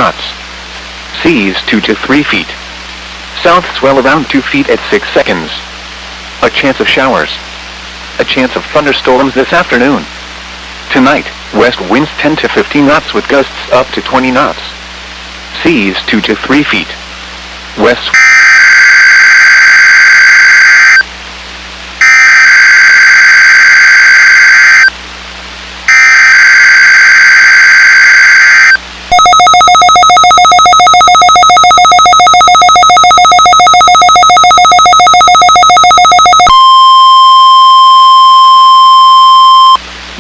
knots. Seas 2 to 3 feet. South swell around 2 feet at 6 seconds. A chance of showers. A chance of thunderstorms this afternoon. Tonight, west winds 10 to 15 knots with gusts up to 20 knots. Seas 2 to 3 feet. West.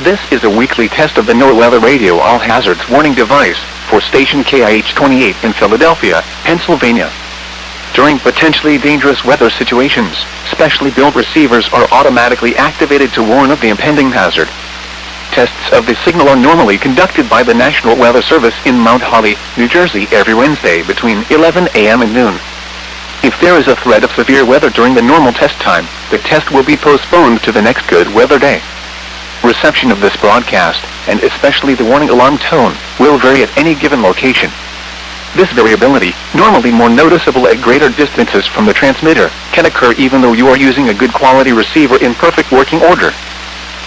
This is a weekly test of the NOAA Weather Radio All Hazards Warning device for station KIH28 in Philadelphia, Pennsylvania. During potentially dangerous weather situations, specially built receivers are automatically activated to warn of the impending hazard. Tests of the signal are normally conducted by the National Weather Service in Mount Holly, New Jersey every Wednesday between 11 a.m. and noon. If there is a threat of severe weather during the normal test time, the test will be postponed to the next good weather day. Reception of this broadcast, and especially the warning alarm tone, will vary at any given location. This variability, normally more noticeable at greater distances from the transmitter, can occur even though you are using a good quality receiver in perfect working order.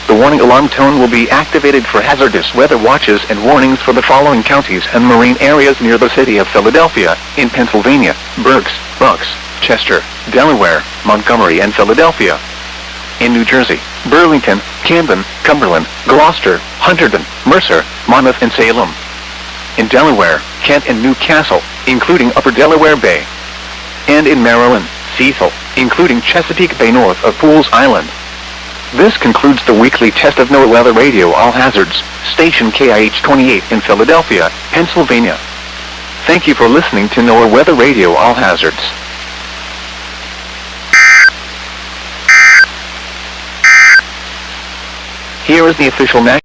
The warning alarm tone will be activated for hazardous weather watches and warnings for the following counties and marine areas near the city of Philadelphia, in Pennsylvania: Berks, Bucks, Chester, Delaware, Montgomery and Philadelphia. In New Jersey: Burlington, Camden, Cumberland, Gloucester, Hunterdon, Mercer, Monmouth and Salem. In Delaware: Kent and Newcastle, including Upper Delaware Bay. And in Maryland: Cecil, including Chesapeake Bay north of Pools Island. This concludes the weekly test of NOAA Weather Radio All Hazards, station KIH28 in Philadelphia, Pennsylvania. Thank you for listening to NOAA Weather Radio All Hazards. Here is the official